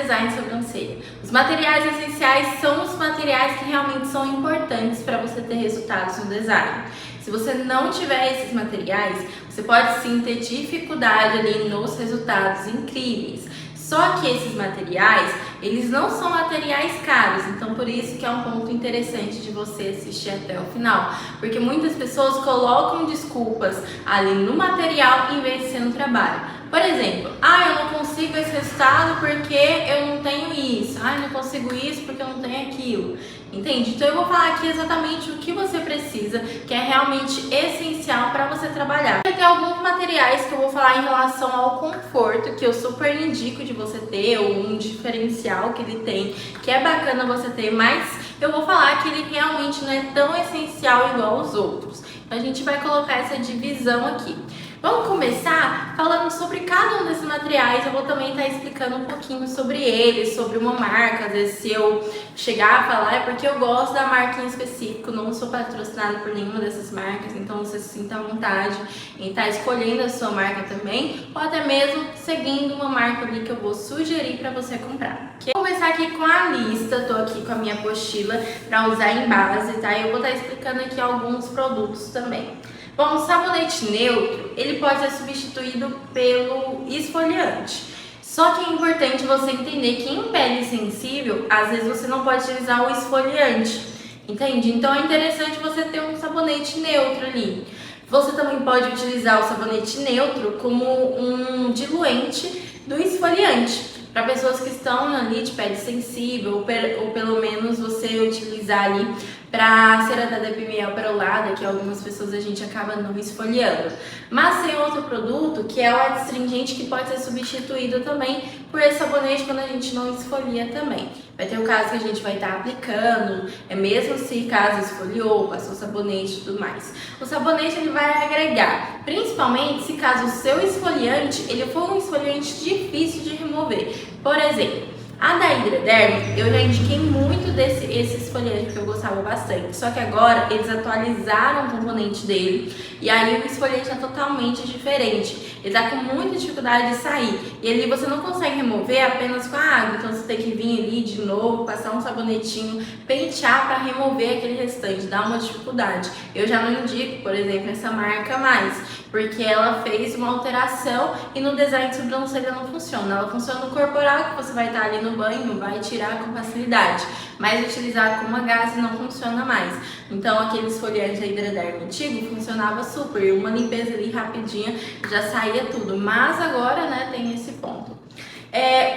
design de sobrancelha. Os materiais essenciais são os materiais que realmente são importantes para você ter resultados no design. Se você não tiver esses materiais, você pode sim ter dificuldade ali nos resultados incríveis. Só que esses materiais, eles não são materiais caros, então por isso que é um ponto interessante de você assistir até o final. Porque muitas pessoas colocam desculpas ali no material em vez de ser no trabalho. Por exemplo, eu não consigo esse resultado porque eu não tenho isso. Eu não consigo isso porque eu não tenho aquilo. Entende? Então eu vou falar aqui exatamente o que você precisa, que é realmente essencial para você trabalhar. Vai ter alguns materiais que eu vou falar em relação ao conforto, que eu super indico de você ter, ou um diferencial que ele tem, que é bacana você ter, mas eu vou falar que ele realmente não é tão essencial igual aos outros. Então a gente vai colocar essa divisão aqui. Vamos começar falando sobre cada um desses materiais. Eu vou também estar explicando um pouquinho sobre eles, sobre uma marca. Às vezes, se eu chegar a falar, é porque eu gosto da marca em específico, não sou patrocinada por nenhuma dessas marcas, então você se sinta à vontade em estar escolhendo a sua marca também, ou até mesmo seguindo uma marca ali que eu vou sugerir para você comprar. Vou começar aqui com a lista, tô aqui com a minha apostila para usar em base, tá? Eu vou estar explicando aqui alguns produtos também. Bom, o sabonete neutro, ele pode ser substituído pelo esfoliante. Só que é importante você entender que em pele sensível, às vezes você não pode utilizar o esfoliante, entende? Então é interessante você ter um sabonete neutro ali. Você também pode utilizar o sabonete neutro como um diluente do esfoliante. Para pessoas que estão ali de pele sensível, ou pelo menos você utilizar ali para cera da DPML perolada, que algumas pessoas a gente acaba não esfoliando. Mas tem outro produto que é o adstringente, que pode ser substituído também por esse sabonete quando a gente não esfolia também. Vai ter o caso que a gente vai estar aplicando, mesmo se caso esfoliou, passou sabonete e tudo mais. O sabonete ele vai agregar, principalmente se caso o seu esfoliante ele for um esfoliante difícil de remover. Por exemplo, a da Hydraderm, eu já indiquei muito esse esfoliante porque eu gostava bastante. Só que agora eles atualizaram o componente dele e aí o esfoliante é totalmente diferente. Ele tá com muita dificuldade de sair e ali você não consegue remover apenas com a água. Então você tem que vir ali de novo, passar um sabonetinho, pentear para remover aquele restante, dá uma dificuldade. Eu já não indico, por exemplo, essa marca mais, porque ela fez uma alteração e no design de sobrancelha não funciona. Ela funciona no corporal, que você vai estar ali no banho, vai tirar com facilidade, mas utilizar como gás não funciona mais. Então aquele esfoliante da Hydraderm antigo funcionava super, uma limpeza ali rapidinha já saía tudo, mas agora tem esse ponto.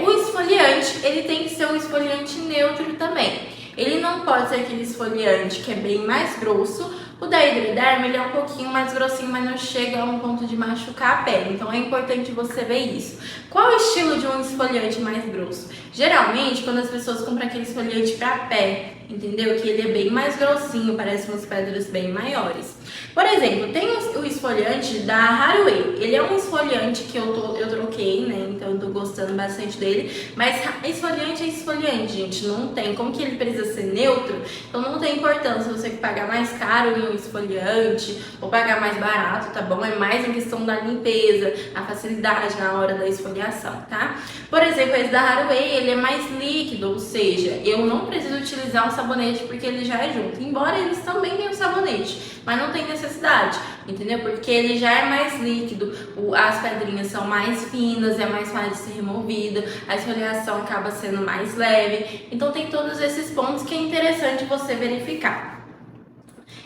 O esfoliante, ele tem que ser um esfoliante neutro também. Ele não pode ser aquele esfoliante que é bem mais grosso. O da Hydraderm, ele é um pouquinho mais grossinho, mas não chega a um ponto de machucar a pele. Então é importante você ver isso. Qual o estilo de um esfoliante mais grosso? Geralmente, quando as pessoas compram aquele esfoliante para pé, entendeu? Que ele é bem mais grossinho, parece umas pedras bem maiores. Por exemplo, tem o esfoliante da Haraway. Ele é um esfoliante que eu troquei, então eu tô gostando bastante dele. Mas esfoliante é esfoliante, gente. Não tem. Como que ele precisa ser neutro? Então não tem importância você pagar mais caro em um esfoliante ou pagar mais barato, tá bom? É mais em questão da limpeza, a facilidade na hora da esfoliação, tá? Por exemplo, esse da Haraway, ele é mais líquido, ou seja, eu não preciso utilizar um sabonete porque ele já é junto. Embora eles também tenham sabonete, mas não tem necessidade, entendeu? Porque ele já é mais líquido, as pedrinhas são mais finas, é mais fácil de ser removido, a esfoliação acaba sendo mais leve. Então tem todos esses pontos que é interessante você verificar.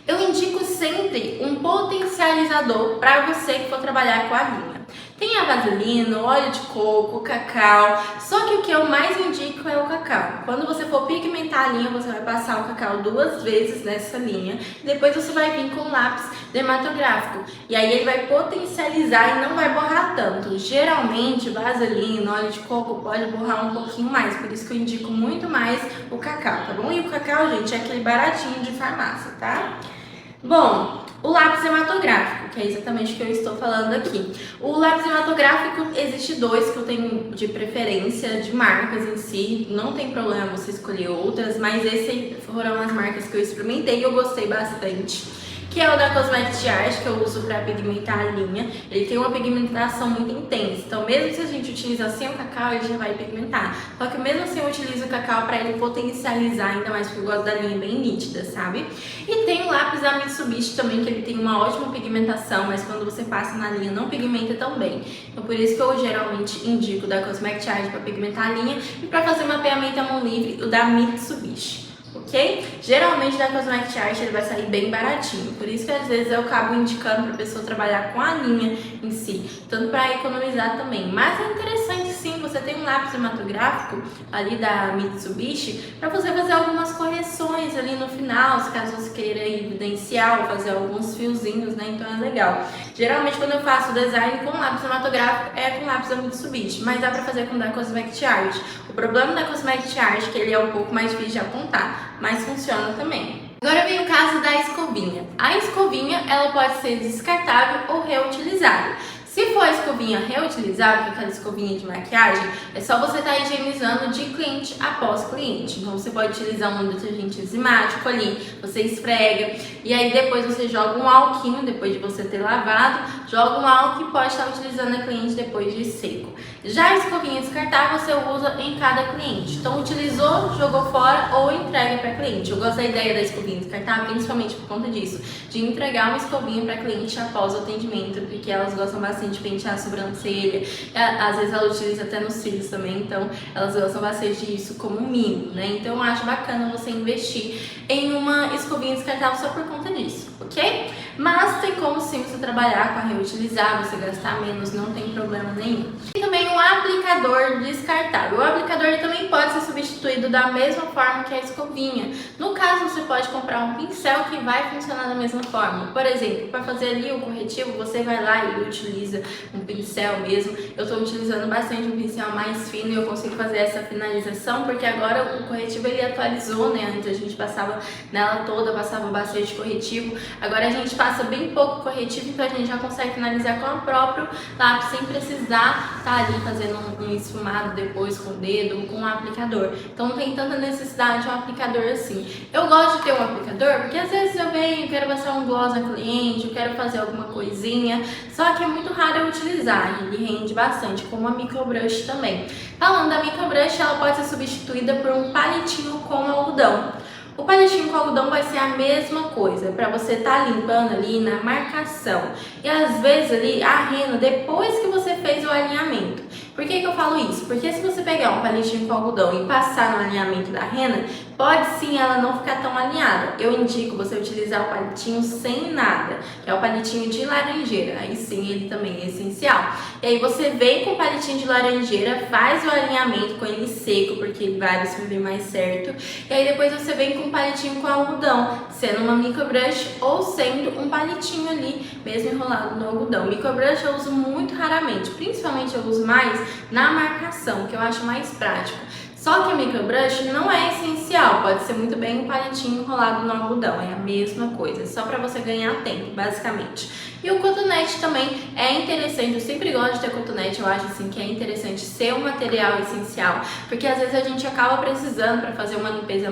Eu indico sempre um potencializador para você que for trabalhar com a linha. Tem a vaselina, óleo de coco, cacau, só que o que eu mais indico é o cacau. Quando você for pigmentar a linha, você vai passar o cacau 2 vezes nessa linha, depois você vai vir com lápis dermatográfico, e aí ele vai potencializar e não vai borrar tanto. Geralmente, vaselina, óleo de coco pode borrar um pouquinho mais, por isso que eu indico muito mais o cacau, tá bom? E o cacau, gente, é aquele baratinho de farmácia, tá? Bom, o lápis dermatográfico, que é exatamente o que eu estou falando aqui. O lápis dermatográfico, existe 2 que eu tenho de preferência, de marcas em si. Não tem problema você escolher outras, mas essas foram as marcas que eu experimentei e eu gostei bastante. que é o da Cosmetic Art, que eu uso para pigmentar a linha. Ele tem uma pigmentação muito intensa, então mesmo se a gente utiliza sem o cacau, ele já vai pigmentar. Só que mesmo assim eu utilizo o cacau para ele potencializar ainda mais, porque eu gosto da linha bem nítida, sabe? E tem o lápis da Mitsubishi também, que ele tem uma ótima pigmentação, mas quando você passa na linha não pigmenta tão bem. Então por isso que eu geralmente indico o da Cosmetic Art para pigmentar a linha e para fazer mapeamento à mão livre, o da Mitsubishi. Ok? Geralmente da Cosmetic Art ele vai sair bem baratinho, por isso que às vezes eu acabo indicando para a pessoa trabalhar com a linha em si, tanto para economizar também. Mas é interessante sim, você tem um lápis cinematográfico ali da Mitsubishi para você fazer algumas correções ali no final, se caso você queira evidenciar ou fazer alguns fiozinhos, né? Então é legal. Geralmente quando eu faço design com lápis cinematográfico é com lápis da Mitsubishi, mas dá para fazer com da Cosmetic Art. O problema da Cosmetic Art é que ele é um pouco mais difícil de apontar, mas funciona também. Agora vem o caso da escovinha. A escovinha ela pode ser descartável ou reutilizável. Se for a escovinha reutilizável, aquela escovinha de maquiagem, é só você estar higienizando de cliente após cliente. Então você pode utilizar um detergente enzimático ali, você esfrega e aí depois você joga um alquinho, depois de você ter lavado, joga um álcool e pode estar utilizando a cliente depois de seco. Já a escovinha descartável você usa em cada cliente. Então utilizou, jogou fora ou entrega para cliente. Eu gosto da ideia da escovinha descartável, principalmente por conta disso, de entregar uma escovinha para cliente após o atendimento, porque elas gostam bastante de pentear a sobrancelha, às vezes ela utiliza até nos cílios também, então elas gostam bastante disso como um mimo, né? Então eu acho bacana você investir em uma escovinha descartável só por conta disso, ok? Mas tem como sim você trabalhar com a reutilizável, você gastar menos, não tem problema nenhum. E também um aplicador descartável. O aplicador ele também pode ser substituído da mesma forma que a escovinha. No caso, você pode comprar um pincel que vai funcionar da mesma forma. Por exemplo, para fazer ali o corretivo, você vai lá e utiliza um pincel mesmo. Eu estou utilizando bastante um pincel mais fino e eu consigo fazer essa finalização, porque agora o corretivo ele atualizou, né? Antes a gente passava nela toda, passava bastante corretivo. Agora a gente passa bem pouco corretivo, então a gente já consegue finalizar com o próprio lápis sem precisar estar ali fazendo um esfumado depois com o dedo ou com um aplicador. Então não tem tanta necessidade de um aplicador assim. Eu gosto de ter um aplicador porque às vezes eu venho, quero passar um gloss na cliente, eu quero fazer alguma coisinha, só que é muito raro eu utilizar, ele rende bastante, como a microbrush também. Falando da microbrush, ela pode ser substituída por um palitinho com algodão. O palitinho com algodão vai ser a mesma coisa, para você estar limpando ali na marcação. E às vezes ali a rena, depois que você fez o alinhamento. Por que eu falo isso? Porque se você pegar um palitinho com algodão e passar no alinhamento da rena, pode sim ela não ficar tão alinhada. Eu indico você utilizar o palitinho sem nada, que é o palitinho de laranjeira. Aí sim ele também é essencial. E aí você vem com o palitinho de laranjeira, faz o alinhamento com ele seco, porque ele vai vir mais certo. E aí depois você vem com um palitinho com algodão, sendo uma microbrush ou sendo um palitinho ali, mesmo enrolado no algodão. Microbrush eu uso muito raramente, principalmente eu uso mais na marcação, que eu acho mais prático. Só que a microbrush não é essencial, pode ser muito bem um palitinho enrolado no algodão, é a mesma coisa, só para você ganhar tempo, basicamente. E o cotonete também é interessante, eu sempre gosto de ter cotonete, eu acho assim que é interessante ser um material essencial, porque às vezes a gente acaba precisando para fazer uma limpeza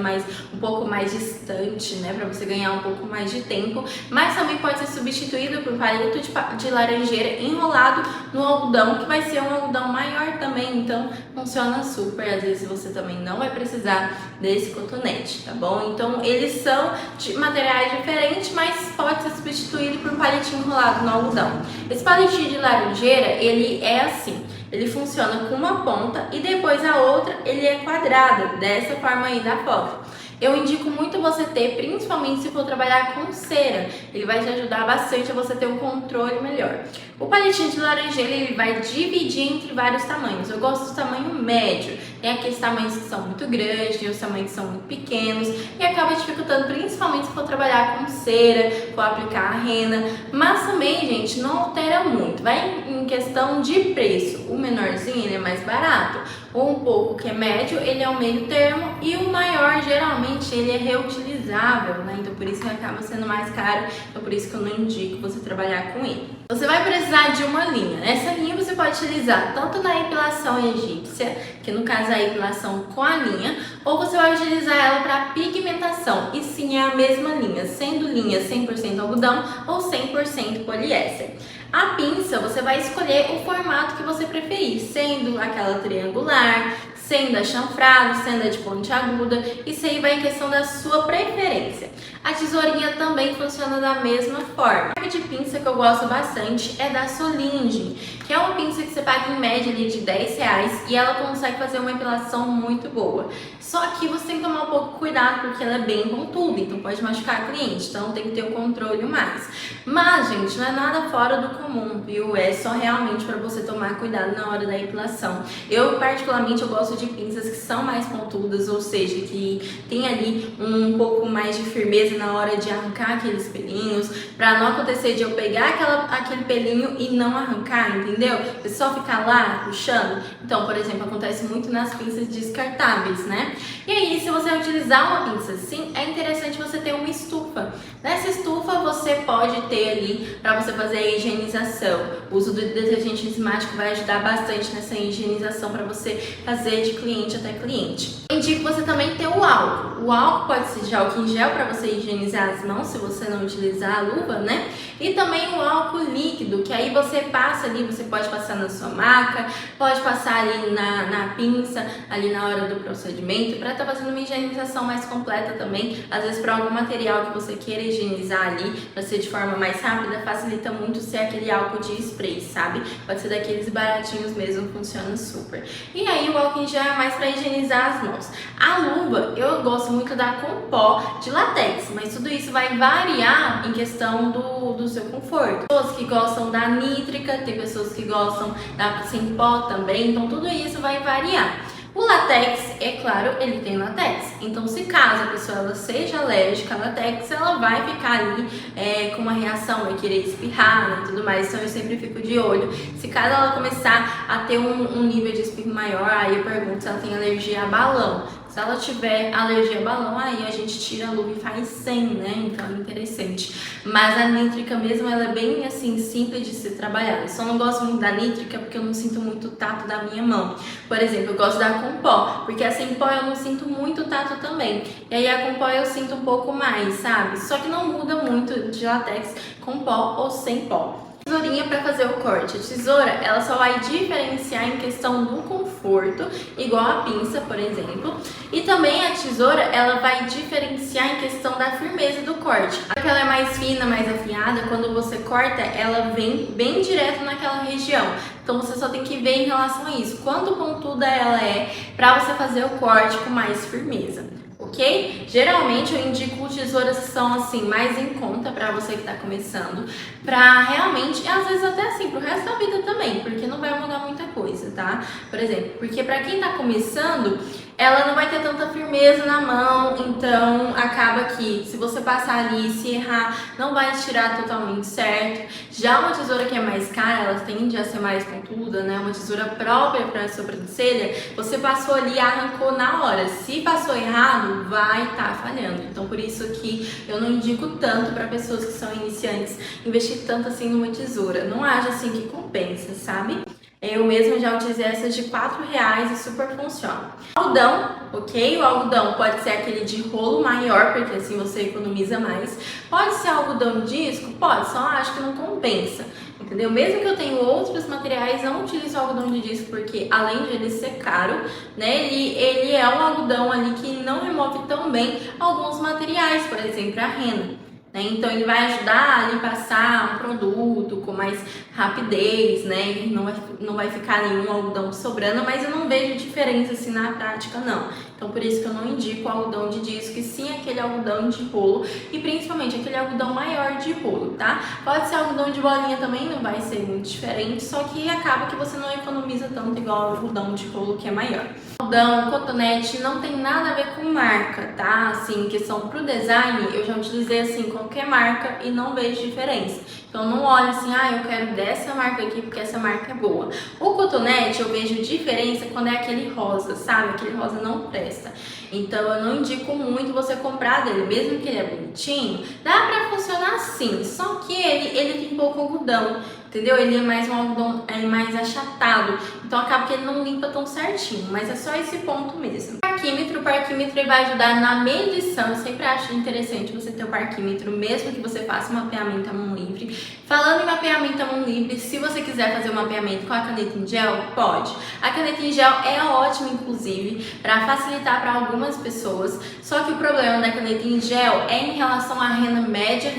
um pouco mais distante, né, para você ganhar um pouco mais de tempo, mas também pode ser substituído por um palito de laranjeira enrolado no algodão, que vai ser um algodão maior também, então funciona super, às vezes você também não vai precisar desse cotonete, tá bom? Então eles são de materiais diferentes, mas pode ser substituído por um palitinho enrolado no algodão. Esse palitinho de laranjeira, ele é assim, ele funciona com uma ponta e depois a outra ele é quadrada, dessa forma aí da foto. Eu indico muito você ter, principalmente se for trabalhar com cera, ele vai te ajudar bastante a você ter um controle melhor. O palitinho de laranjeira ele vai dividir entre vários tamanhos. Eu gosto do tamanho médio, tem aqueles tamanhos que são muito grandes, tem os tamanhos que são muito pequenos e acaba dificultando, principalmente se for trabalhar com cera, for aplicar a rena. Mas também, gente, não altera muito, vai em questão de preço. O menorzinho ele é mais barato, ou um pouco que é médio, ele é o meio termo e o maior geralmente ele é reutilizável, né? Então por isso que acaba sendo mais caro, então por isso que eu não indico você trabalhar com ele. Você vai precisar de uma linha. Essa linha você pode utilizar tanto na epilação egípcia, que no caso é a epilação com a linha, ou você vai utilizar ela para pigmentação. E sim, é a mesma linha, sendo linha 100% algodão ou 100% poliéster. A pinça, você vai escolher o formato que você preferir, sendo aquela triangular, sendo a chanfrada, sendo a de ponte aguda, isso aí vai em questão da sua preferência. A tesourinha também funciona da mesma forma. A marca de pinça que eu gosto bastante é da Solinge, que é uma pinça que você paga em média ali de R$10 e ela consegue fazer uma epilação muito boa. Só que você tem que tomar um pouco cuidado porque ela é bem pontuda, então pode machucar a cliente, então tem que ter o controle mais. Mas, gente, não é nada fora do comum, viu? É só realmente para você tomar cuidado na hora da epilação. Eu, particularmente, eu gosto de pinças que são mais pontudas, ou seja, que tem ali um pouco mais de firmeza na hora de arrancar aqueles pelinhos, para não acontecer de eu pegar aquele pelinho e não arrancar, entendeu? É só ficar lá puxando. Então, por exemplo, acontece muito nas pinças descartáveis, né? E aí, se você utilizar uma pinça assim, é interessante você ter uma estufa. Nessa estufa você pode ter ali para você fazer a higienização. O uso do detergente enzimático vai ajudar bastante nessa higienização para você fazer de cliente até cliente. Eu indico você também ter o álcool. O álcool pode ser de álcool em gel para você higienizar as mãos, se você não utilizar a luva, né? E também o álcool líquido, que aí você passa ali, você pode passar na sua maca, pode passar ali na pinça, ali na hora do procedimento, para estar fazendo uma higienização mais completa também. Às vezes para algum material que você queira higienizar ali, para ser de forma mais rápida, facilita muito ser aquele álcool de spray, sabe? Pode ser daqueles baratinhos mesmo, funciona super. E aí o álcool em gel é mais para higienizar as mãos. A luva, eu gosto muito da com pó de latex, mas tudo isso vai variar em questão do seu conforto. Tem pessoas que gostam da nítrica, tem pessoas que gostam da sem pó também, então tudo isso vai variar. O latex, é claro, ele tem latex, então se caso a pessoa ela seja alérgica a latex, ela vai ficar ali com uma reação, vai querer espirrar, né, e tudo mais, então eu sempre fico de olho. Se caso ela começar a ter um nível de espirro maior, aí eu pergunto se ela tem alergia a balão. Se ela tiver alergia a balão, aí a gente tira a luva e faz sem, né? Então é interessante. Mas a nítrica mesmo, ela é bem assim, simples de ser trabalhada. Eu só não gosto muito da nítrica porque eu não sinto muito o tato da minha mão. Por exemplo, eu gosto da com pó, porque a sem pó eu não sinto muito tato também. E aí a com pó eu sinto um pouco mais, sabe? Só que não muda muito de latex com pó ou sem pó. Tesourinha para fazer o corte. A tesoura, ela só vai diferenciar em questão do conforto, igual a pinça, por exemplo. E também a tesoura, ela vai diferenciar em questão da firmeza do corte. Porque ela é mais fina, mais afiada, quando você corta, ela vem bem direto naquela região. Então você só tem que ver em relação a isso, quanto pontuda ela é para você fazer o corte com mais firmeza. Ok? Geralmente eu indico tesouras que são assim mais em conta para você que está começando, para realmente, e às vezes até assim pro resto da vida também, porque não vai mudar muita coisa, tá? Por exemplo, porque para quem está começando, ela não vai ter tanta firmeza na mão, então acaba que se você passar ali e se errar, não vai tirar totalmente certo. Já uma tesoura que é mais cara, ela tende a ser mais pontuda, né? Uma tesoura própria para a sobrancelha, você passou ali e arrancou na hora. Se passou errado, vai estar falhando. Então por isso que eu não indico tanto para pessoas que são iniciantes investir tanto assim numa tesoura. Não acho assim que compensa, sabe? Eu mesma já utilizei essas de R$4 e super funciona. Algodão, ok? O algodão pode ser aquele de rolo maior, porque assim você economiza mais. Pode ser algodão disco? Pode, só acho que não compensa, entendeu? Mesmo que eu tenha outros materiais, não utilizo algodão de disco, porque além de ele ser caro, né, ele é um algodão ali que não remove tão bem alguns materiais, por exemplo, a rena. Então ele vai ajudar ali a passar um produto com mais rapidez, né? E não vai ficar nenhum algodão sobrando, mas eu não vejo diferença assim na prática não. Então por isso que eu não indico algodão de disco, e sim aquele algodão de rolo, e principalmente aquele algodão maior de rolo, tá? Pode ser algodão de bolinha também, não vai ser muito diferente, só que acaba que você não economiza tanto igual o algodão de rolo, que é maior. Algodão, cotonete, não tem nada a ver com marca, tá? Assim, questão pro design, eu já utilizei assim qualquer marca e não vejo diferença. Então não olho assim, eu quero dessa marca aqui porque essa marca é boa. O cotonete eu vejo diferença quando é aquele rosa, sabe? Aquele rosa não presta. Então eu não indico muito você comprar dele, mesmo que ele é bonitinho, dá pra funcionar sim, só que ele tem pouco algodão. entendeu? Ele é mais um algodão mais achatado, então acaba que ele não limpa tão certinho, mas é só esse ponto mesmo. O parquímetro ele vai ajudar na medição. Eu sempre acho interessante você ter o parquímetro, mesmo que você faça um mapeamento à mão livre. Falando em mapeamento à mão livre, se você quiser fazer o mapeamento com a caneta em gel, pode. A caneta em gel é ótima, inclusive, para facilitar para algumas pessoas, só que o problema da caneta em gel é em relação à rena média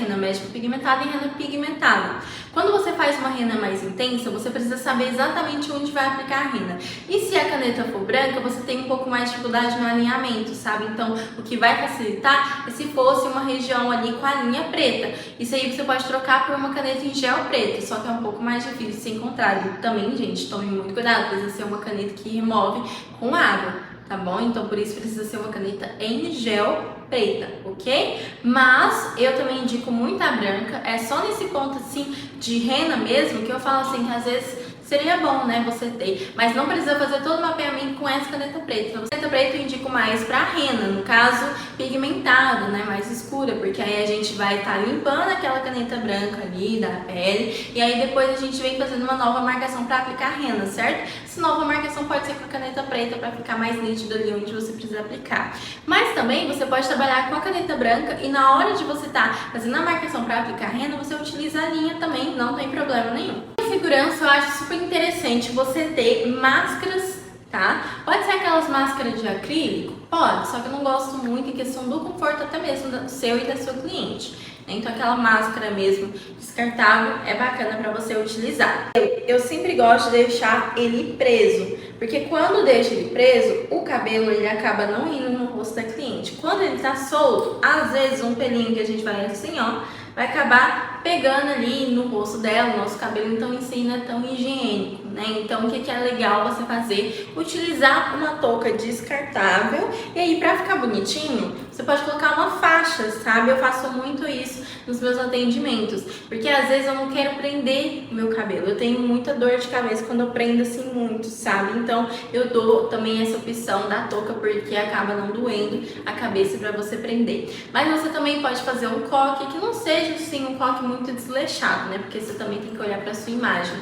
pigmentada e rena pigmentada. Quando você faz uma rena mais intensa, você precisa saber exatamente onde vai aplicar a rena. E se a caneta for branca, você tem um pouco mais de dificuldade no alinhamento, sabe? Então, o que vai facilitar é se fosse uma região ali com a linha preta. Isso aí você pode trocar por uma caneta em gel preta, só que é um pouco mais difícil de ser encontrado. E também, gente, tome muito cuidado, precisa ser uma caneta que remove com água, tá bom? Então, por isso precisa ser uma caneta em gel preta, ok? Mas eu também indico muito a branca, é só nesse ponto assim de rena mesmo que eu falo assim que às vezes seria bom, né, você ter, mas não precisa fazer todo o mapeamento com essa caneta preta. Então, caneta preta eu indico mais pra rena, no caso pigmentada, né, mais escura, porque aí a gente vai estar limpando aquela caneta branca ali da pele e aí depois a gente vem fazendo uma nova marcação para aplicar a rena, certo? Essa nova marcação pode ser com a caneta preta para ficar mais nítido ali onde você precisa aplicar. Mas também você pode trabalhar com a caneta branca e na hora de você estar fazendo a marcação para aplicar a rena, você utiliza a linha também, não tem problema nenhum. Segurança, eu acho super interessante você ter máscaras, tá? Pode ser aquelas máscaras de acrílico? Pode, só que eu não gosto muito em questão do conforto até mesmo do seu e da sua cliente. Então aquela máscara mesmo descartável é bacana para você utilizar. Eu sempre gosto de deixar ele preso, porque quando deixa ele preso, o cabelo ele acaba não indo no rosto da cliente. Quando ele tá solto, às vezes um pelinho que a gente vai assim, ó, vai acabar pegando ali no rosto dela, no nosso cabelo, então isso aí não é tão higiênico, né? Então o que é legal você fazer? Utilizar uma touca descartável e aí pra ficar bonitinho, você pode colocar uma faixa, sabe? Eu faço muito isso nos meus atendimentos, porque às vezes eu não quero prender o meu cabelo, eu tenho muita dor de cabeça quando eu prendo assim muito, sabe? Então eu dou também essa opção da touca, porque acaba não doendo a cabeça pra você prender. Mas você também pode fazer um coque que não seja assim um coque muito desleixado, né? Porque você também tem que olhar pra sua imagem.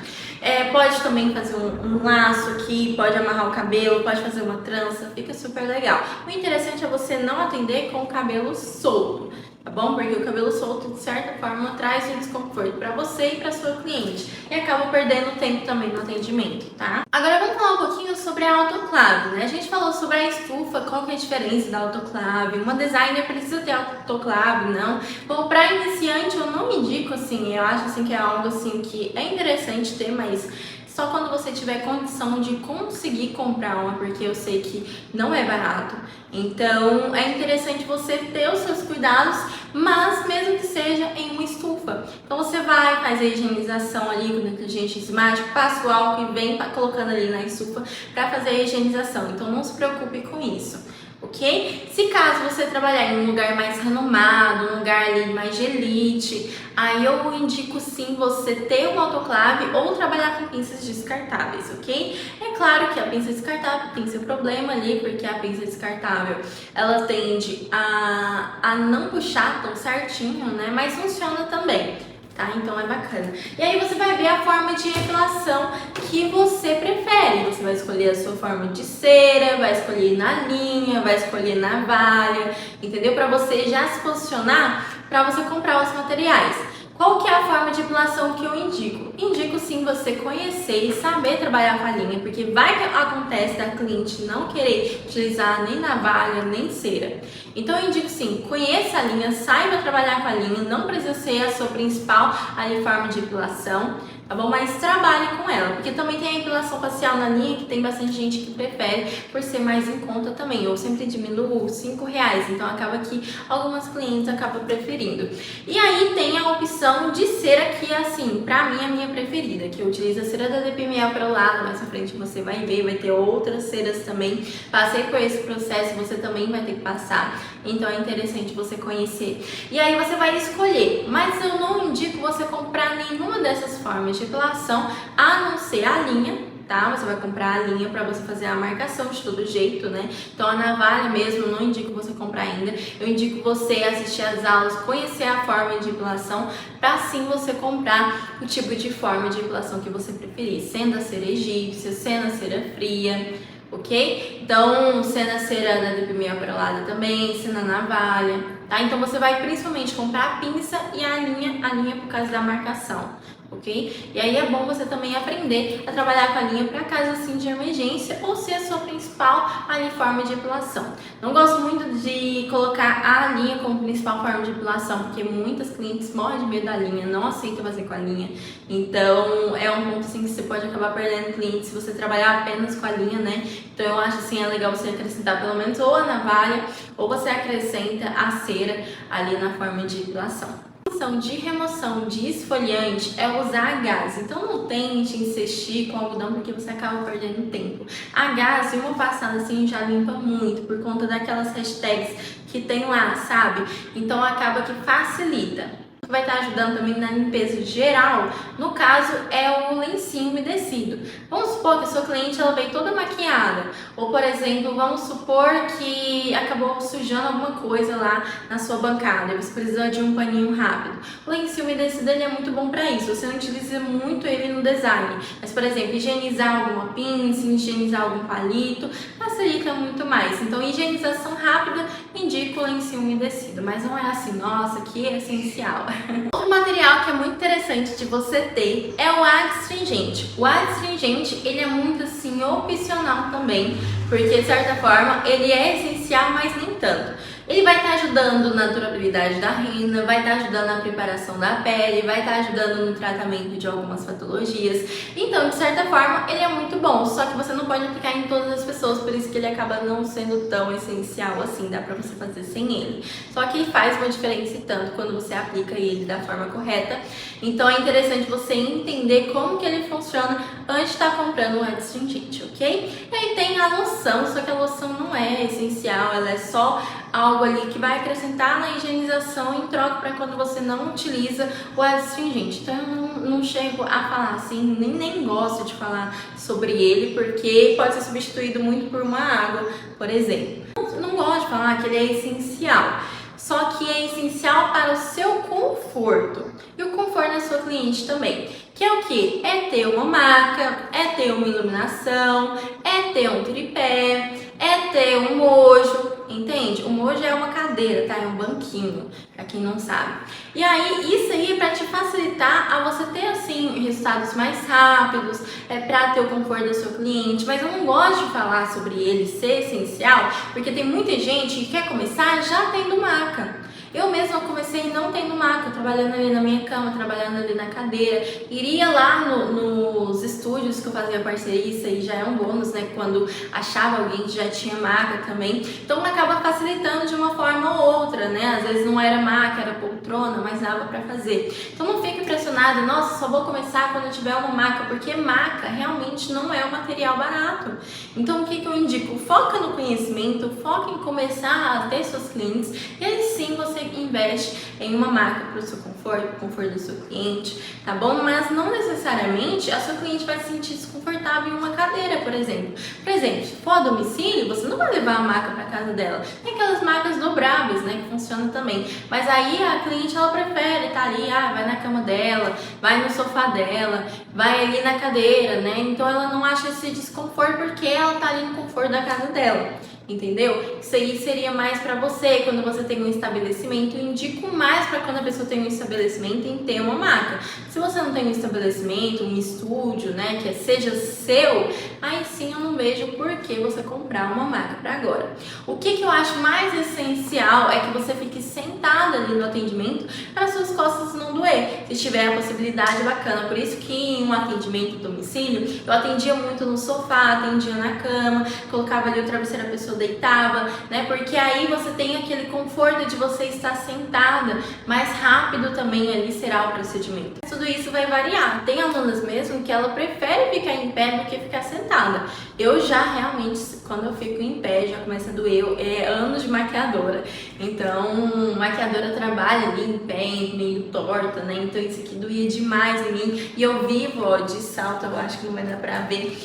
Pode também fazer um laço aqui, pode amarrar o cabelo, pode fazer uma trança, fica super legal. O interessante é você não atender com o cabelo solto, tá bom? Porque o cabelo solto, de certa forma, traz um desconforto para você e para sua cliente e acaba perdendo tempo também no atendimento, tá? Agora vamos falar um pouquinho sobre a autoclave, né? A gente falou sobre a estufa, qual que é a diferença da autoclave. Uma designer precisa ter autoclave, não? Bom, para iniciante eu não me indico assim, eu acho assim que é algo assim que é interessante ter, mas só quando você tiver condição de conseguir comprar uma, porque eu sei que não é barato. Então é interessante você ter os seus cuidados, mas mesmo que seja em uma estufa. Então você vai, faz a higienização ali com detergente enzimático, passa o álcool e vem colocando ali na estufa para fazer a higienização. Então não se preocupe com isso. Ok? Se caso você trabalhar em um lugar mais renomado, um lugar ali mais de elite, aí eu indico sim você ter uma autoclave ou trabalhar com pinças descartáveis, ok? É claro que a pinça descartável tem seu problema ali, porque a pinça descartável ela tende a não puxar tão certinho, né? Mas funciona também. Tá? Então é bacana. E aí você vai ver a forma de epilação que você prefere. Você vai escolher a sua forma de cera, vai escolher na linha, vai escolher na navalha, entendeu? Para você já se posicionar para você comprar os materiais. Qual que é a forma de epilação que eu indico? Indico sim você conhecer e saber trabalhar com a linha, porque vai que acontece da cliente não querer utilizar nem navalha, nem cera. Então eu indico sim, conheça a linha, saiba trabalhar com a linha, não precisa ser a sua principal ali, forma de epilação, tá bom? Mas trabalhe com ela, porque também tem a epilação facial na linha, que tem bastante gente que prefere, por ser mais em conta também. Eu sempre diminuo R$5, então acaba que algumas clientes acabam preferindo. E aí tem a opção de cera que, assim, pra mim é a minha preferida, que eu utilizo a cera da DPML para o lado, mais pra frente você vai ver, vai ter outras ceras também. Passei por esse processo, você também vai ter que passar, então é interessante você conhecer. E aí você vai escolher, mas eu não indico você comprar nenhuma dessas formas de epilação, a não ser a linha, tá? Você vai comprar a linha para você fazer a marcação de todo jeito, né? Então a navalha mesmo, não indico você comprar ainda. Eu indico você assistir às aulas, conhecer a forma de depilação, para sim você comprar o tipo de forma de depilação que você preferir, sendo a cera egípcia, sendo a cera fria, ok? Então, sendo a cera da depimia perolada também, sendo a navalha, tá? Então você vai principalmente comprar a pinça e a linha por causa da marcação, ok? E aí é bom você também aprender a trabalhar com a linha para caso assim de emergência ou ser a sua principal ali, forma de depilação. Não gosto muito de colocar a linha como principal forma de depilação, porque muitas clientes morrem de medo da linha, não aceitam fazer com a linha. Então é um ponto assim que você pode acabar perdendo clientes se você trabalhar apenas com a linha, né? Então eu acho assim, é legal você acrescentar pelo menos ou a navalha ou você acrescenta a cera ali na forma de depilação. De remoção de esfoliante é usar gás, então não tente insistir com algodão porque você acaba perdendo tempo. A gás, em uma passada assim, já limpa muito por conta daquelas hashtags que tem lá, sabe? Então acaba que facilita. Vai estar ajudando também na limpeza geral, no caso é o lencinho umedecido. Vamos supor que a sua cliente ela veio toda maquiada, ou por exemplo, vamos supor que acabou sujando alguma coisa lá na sua bancada e você precisa de um paninho rápido. O lencinho umedecido ele é muito bom para isso, você não utiliza muito ele no design, mas por exemplo, higienizar alguma pinça, higienizar algum palito, facilita muito mais. Então higienização rápida, indico o lencinho umedecido, mas não é assim, nossa, que é essencial. Outro material que é muito interessante de você ter é o adstringente. O adstringente, ele é muito assim opcional também, porque de certa forma ele é essencial, mas nem tanto. Ele vai estar ajudando na durabilidade da rena, vai estar ajudando na preparação da pele, vai estar ajudando no tratamento de algumas patologias. Então, de certa forma, ele é muito bom, só que você não pode aplicar em todas as pessoas, por isso que ele acaba não sendo tão essencial assim, dá pra você fazer sem ele. Só que ele faz uma diferença e tanto quando você aplica ele da forma correta. Então, é interessante você entender como que ele funciona antes de estar comprando o adstringente, ok? E aí tem a loção, só que a loção não é essencial, ela é só algo ali que vai acrescentar na higienização em troca para quando você não utiliza o adstringente. Então eu não chego a falar assim, nem gosto de falar sobre ele, porque pode ser substituído muito por uma água, por exemplo. Não gosto de falar que ele é essencial, só que é essencial para o seu conforto e o conforto da sua cliente também. Que é o que? É ter uma maca, é ter uma iluminação, é ter um tripé, é ter um mojo, entende? O mojo é uma cadeira, tá? É um banquinho, pra quem não sabe. E aí, isso aí é pra te facilitar a você ter, assim, resultados mais rápidos, pra ter o conforto do seu cliente. Mas eu não gosto de falar sobre ele ser essencial, porque tem muita gente que quer começar já tendo maca. Eu mesma comecei não tendo maca, trabalhando ali na minha cama, trabalhando ali na cadeira. Iria lá nos estúdios que eu fazia parceria, isso aí já é um bônus, né? Quando achava alguém que já tinha maca também. Então acaba facilitando de uma forma ou outra, né? Às vezes não era maca, era poltrona, mas dava pra fazer. Então não fique pressionada, nossa, só vou começar quando eu tiver uma maca, porque maca realmente não é um material barato. Então o que eu indico? Foca no conhecimento, foca em começar a ter seus clientes e aí sim você investe em uma marca para o seu conforto, o conforto do seu cliente, tá bom? Mas não necessariamente a sua cliente vai se sentir desconfortável em uma cadeira, por exemplo. Por exemplo, se for a domicílio, você não vai levar a maca para casa dela. Tem aquelas macas dobráveis, né, que funcionam também. Mas aí a cliente, ela prefere estar ali, vai na cama dela, vai no sofá dela, vai ali na cadeira, né? Então ela não acha esse desconforto porque ela tá ali no conforto da casa dela. Entendeu? Isso aí seria mais para você quando você tem um estabelecimento. Eu indico mais para quando a pessoa tem um estabelecimento em ter uma maca. Se você não tem um estabelecimento, um estúdio, né, que seja seu, aí sim eu não vejo por que você comprar uma maca para agora. O que eu acho mais essencial é que você fique sentada ali no atendimento para suas costas não doer. Se tiver a possibilidade, bacana. Por isso que em um atendimento do domicílio, eu atendia muito no sofá, atendia na cama, colocava ali o travesseiro, a pessoa deitava, né? Porque aí você tem aquele conforto de você estar sentada, mais rápido também ali será o procedimento. Tudo isso vai variar. Tem alunas mesmo que ela prefere ficar em pé do que ficar sentada. Eu já realmente, quando eu fico em pé já começa a doer, é anos de maquiadora. Então, maquiadora trabalha ali em pé, meio torta, né? Então isso aqui doía demais em mim. E eu vivo, ó, de salto, eu acho que não vai dar pra ver.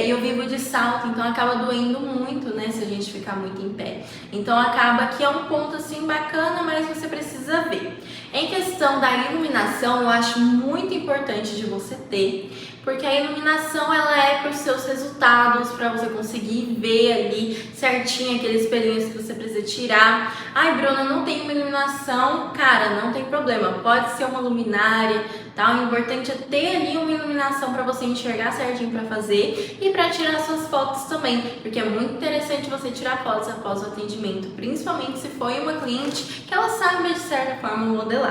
Eu vivo de salto, então acaba doendo muito, né? Se a gente ficar muito em pé. Então acaba que é um ponto assim bacana, mas você precisa ver. Em questão da iluminação, eu acho muito importante de você ter, porque a iluminação ela é para os seus resultados, para você conseguir ver ali certinho aqueles pelinhos que você precisa tirar. Ai, Bruna, não tem uma iluminação. Cara, não tem problema, pode ser uma luminária, tá? O importante é ter ali uma iluminação para você enxergar certinho para fazer e para tirar suas fotos também, porque é muito interessante você tirar fotos após o atendimento, principalmente se foi uma cliente que ela sabe de certa forma modelar.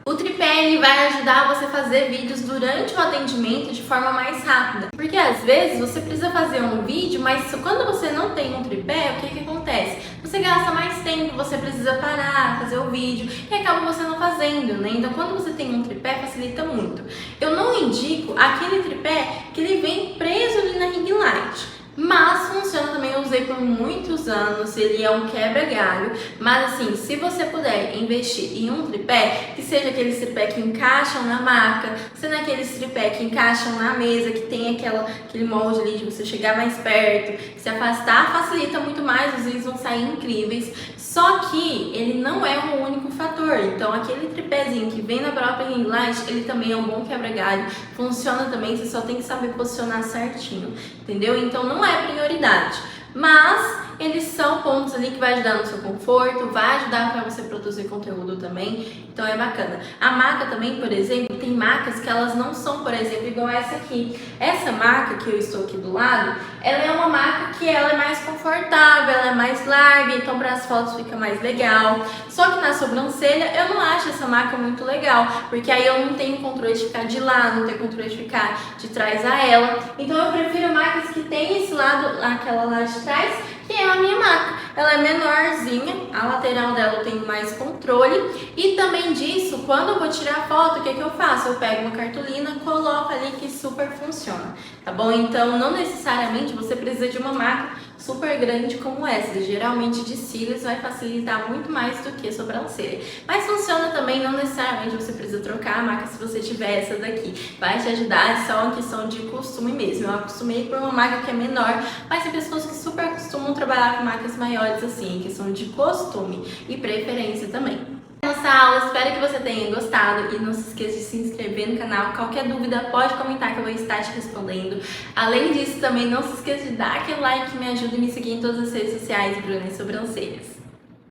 O tripé ele vai ajudar você a fazer vídeos durante o atendimento de forma mais rápida, porque às vezes você precisa fazer um vídeo, mas quando você não tem um tripé, o que acontece? Você gasta mais tempo, você precisa parar, fazer o vídeo e acaba você não fazendo, né? Então quando você tem um tripé facilita muito. Eu não indico aquele tripé que ele vem preso ali na ring light, mas funciona também, eu usei por muitos anos, ele é um quebra-galho, mas assim, se você puder investir em um tripé, que seja aqueles tripé que encaixam na maca, sendo aqueles tripé que encaixam na mesa, que tem aquele molde ali de você chegar mais perto, se afastar, facilita muito mais, os vídeos vão sair incríveis, só que ele não é o único fator, então aquele tripézinho que vem na própria ring light, ele também é um bom quebra-galho, funciona também, você só tem que saber posicionar certinho, entendeu? Então não é prioridade, mas eles são pontos ali que vai ajudar no seu conforto, vai ajudar para você produzir conteúdo também, então é bacana. A maca também, por exemplo, tem macas que elas não são, por exemplo, igual essa aqui. Essa maca que eu estou aqui do lado, ela é uma maca que ela é mais confortável, ela é mais larga, então para as fotos fica mais legal. Só que na sobrancelha eu não acho essa maca muito legal, porque aí eu não tenho controle de ficar de lado, não tenho controle de ficar de trás a ela. Então eu prefiro macas que tem esse lado, aquela lá de trás, que é a minha maca. Ela é menorzinha, a lateral dela eu tenho mais controle e também disso, quando eu vou tirar foto, o que eu faço? Eu pego uma cartolina, coloco ali que super funciona, tá bom? Então não necessariamente você precisa de uma maca super grande como essa, geralmente de cílios vai facilitar muito mais do que sobrancelha, mas funciona também, não necessariamente você precisa trocar a maca se você tiver essa daqui, vai te ajudar, é só uma questão de costume mesmo. Eu acostumei por uma maca que é menor, mas tem pessoas que super costumam trabalhar com macas maiores assim, questão de costume e preferência também. Nossa aula, espero que você tenha gostado e não se esqueça de se inscrever no canal. Qualquer dúvida pode comentar que eu vou estar te respondendo. Além disso, também não se esqueça de dar aquele like que me ajuda e me seguir em todas as redes sociais, Bruna e Sobrancelhas.